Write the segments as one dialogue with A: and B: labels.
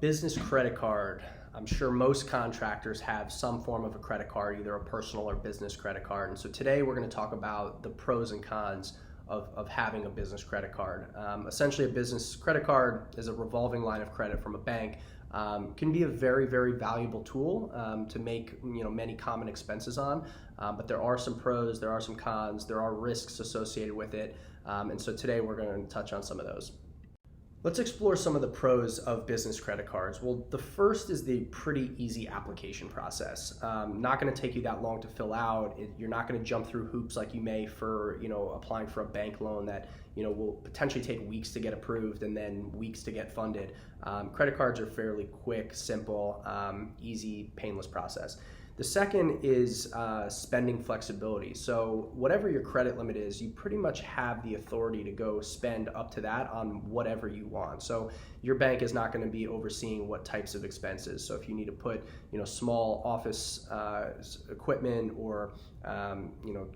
A: business credit card. I'm sure most contractors have some form of a credit card, either a personal or business credit card. And so today we're going to talk about the pros and cons of having a business credit card. Essentially, a business credit card is a revolving line of credit from a bank. Can be a very, very valuable tool to make many common expenses on, but there are some pros, there are some cons, there are risks associated with it, and so today we're going to touch on some of those. Let's explore some of the pros of business credit cards. Well, the first is the pretty easy application process. Not going to take you that long to fill out. You're not going to jump through hoops like you may for applying for a bank loan that will potentially take weeks to get approved and then weeks to get funded. Credit cards are fairly quick, simple, easy, painless process. The second is spending flexibility. So whatever your credit limit is, you pretty much have the authority to go spend up to that on whatever you want. So your bank is not going to be overseeing what types of expenses. So if you need to put small office equipment or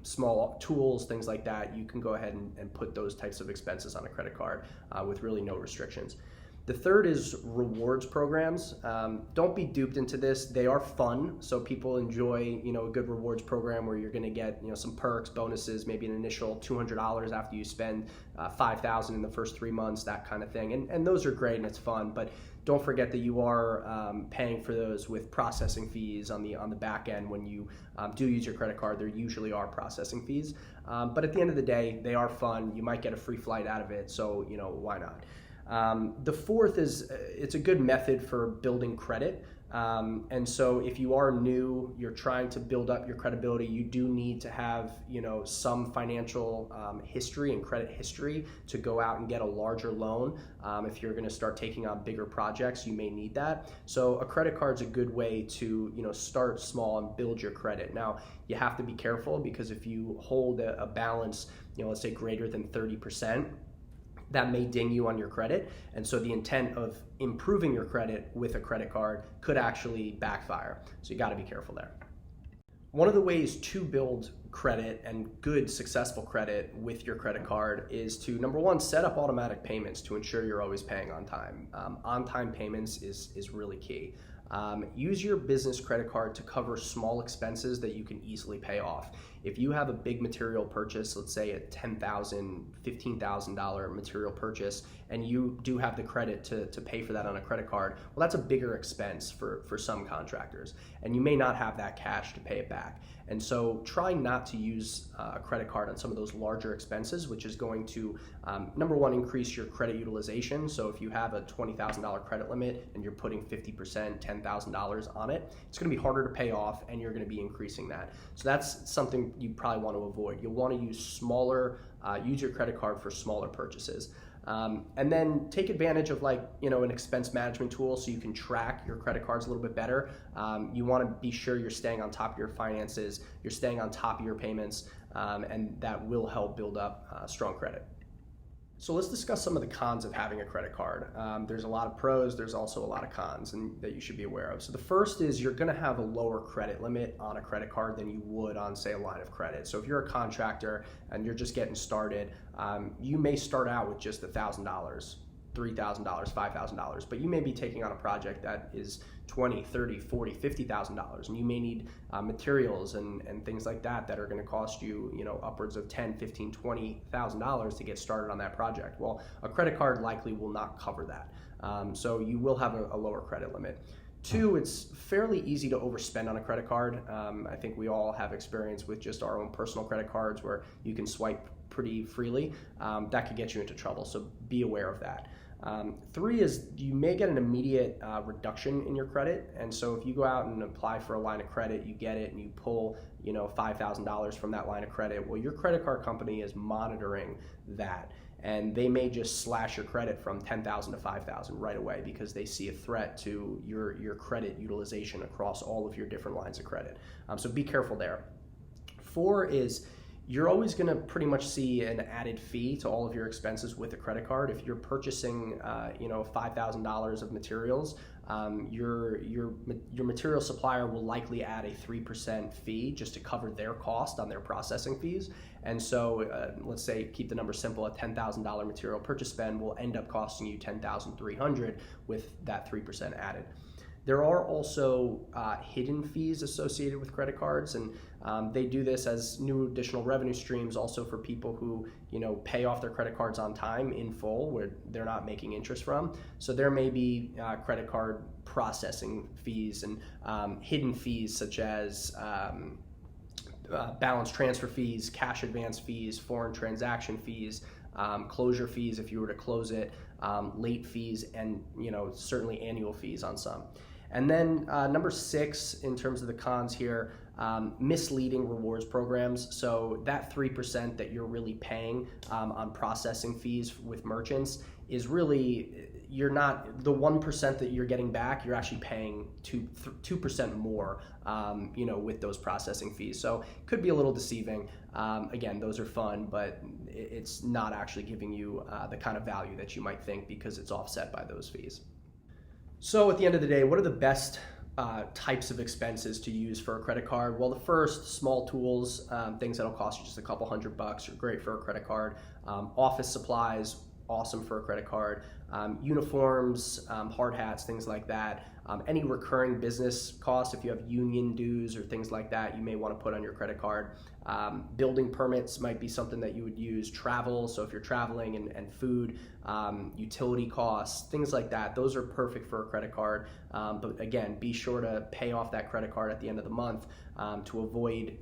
A: small tools, things like that, you can go ahead and put those types of expenses on a credit card with really no restrictions. The third is rewards programs. Don't be duped into this. They are fun, so people enjoy a good rewards program where you're going to get some perks, bonuses, maybe an initial $200 after you spend $5,000 in the first 3 months, that kind of thing. And those are great and it's fun, but don't forget that you are paying for those with processing fees on the back end. When you do use your credit card, there usually are processing fees. But at the end of the day, they are fun. You might get a free flight out of it, so why not? The fourth is it's a good method for building credit. And so if you are new, you're trying to build up your credibility, you do need to have some financial history and credit history to go out and get a larger loan. If you're going to start taking on bigger projects, you may need that. So a credit card's a good way to start small and build your credit. Now you have to be careful, because if you hold a balance, let's say greater than 30%, that may ding you on your credit. And so the intent of improving your credit with a credit card could actually backfire. So you got to be careful there. One of the ways to build credit and good, successful credit with your credit card is to, number one, set up automatic payments to ensure you're always paying on time. On-time payments is really key. Use your business credit card to cover small expenses that you can easily pay off. If you have a big material purchase, let's say a $10,000, $15,000 material purchase, and you do have the credit to pay for that on a credit card, well, that's a bigger expense for some contractors, and you may not have that cash to pay it back. And so try not to use a credit card on some of those larger expenses, which is going to, number one, increase your credit utilization. So if you have a $20,000 credit limit and you're putting 50%, $10,000 on it, it's going to be harder to pay off, and you're going to be increasing that. So that's something you probably want to avoid. You'll want to use use your credit card for smaller purchases. And then take advantage of an expense management tool so you can track your credit cards a little bit better. You want to be sure you're staying on top of your finances, you're staying on top of your payments, and that will help build up strong credit. So let's discuss some of the cons of having a credit card. There's a lot of pros, there's also a lot of cons that you should be aware of. So the first is you're going to have a lower credit limit on a credit card than you would on, say, a line of credit. So if you're a contractor and you're just getting started, you may start out with just $1,000, $3,000, $5,000, but you may be taking on a project that is $20,000, $30,000, $40,000, $50,000, and you may need materials and things like that are going to cost you upwards of $10,000, $15,000, $20,000 to get started on that project. Well, a credit card likely will not cover that, so you will have a lower credit limit. Two, it's fairly easy to overspend on a credit card. I think we all have experience with just our own personal credit cards where you can swipe pretty freely. That could get you into trouble, so be aware of that. Three is you may get an immediate reduction in your credit, and so if you go out and apply for a line of credit, you get it and you pull $5,000 from that line of credit, well, your credit card company is monitoring that, and they may just slash your credit from $10,000 to $5,000 right away because they see a threat to your credit utilization across all of your different lines of credit. So be careful there. Four is you're always going to pretty much see an added fee to all of your expenses with a credit card. If you're purchasing, $5,000 of materials, your material supplier will likely add a 3% fee just to cover their cost on their processing fees. And so let's say, keep the number simple, a $10,000 material purchase spend will end up costing you $10,300 with that 3% added. There are also hidden fees associated with credit cards, and they do this as new additional revenue streams also for people who pay off their credit cards on time in full, where they're not making interest from. So there may be credit card processing fees and hidden fees such as balance transfer fees, cash advance fees, foreign transaction fees, closure fees if you were to close it, late fees, and certainly annual fees on some. And then number 6 in terms of the cons here, misleading rewards programs. So that 3% that you're really paying on processing fees with merchants is really, you're not, the 1% that you're getting back, you're actually paying 2% more with those processing fees. So it could be a little deceiving. Again, those are fun, but it's not actually giving you the kind of value that you might think because it's offset by those fees. So at the end of the day, what are the best types of expenses to use for a credit card? Well, the first, small tools, things that'll cost you just a couple $100 are great for a credit card. Office supplies, awesome for a credit card. Uniforms, hard hats, things like that. Any recurring business costs, if you have union dues or things like that, you may want to put on your credit card. Building permits might be something that you would use. Travel, so if you're traveling, and food, utility costs, things like that. Those are perfect for a credit card. But again, be sure to pay off that credit card at the end of the month to avoid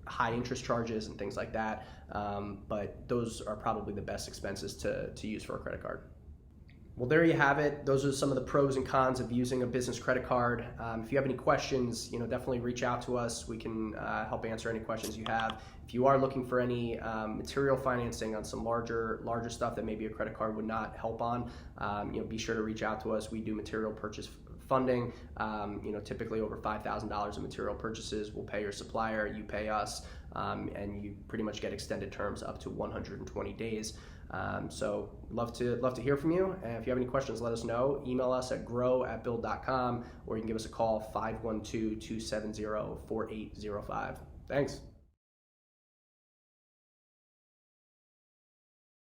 A: high interest charges and things like that. But those are probably the best expenses to use for a credit card. Well, there you have it. Those are some of the pros and cons of using a business credit card. If you have any questions, definitely reach out to us. We can help answer any questions you have. If you are looking for any material financing on some larger stuff that maybe a credit card would not help on, be sure to reach out to us. We do material purchase funding. Typically over $5,000 in material purchases. We'll pay your supplier, you pay us, and you pretty much get extended terms up to 120 days. So love to hear from you. And if you have any questions, let us know. Email us at grow@build.com, or you can give us a call 512-270-4805. Thanks.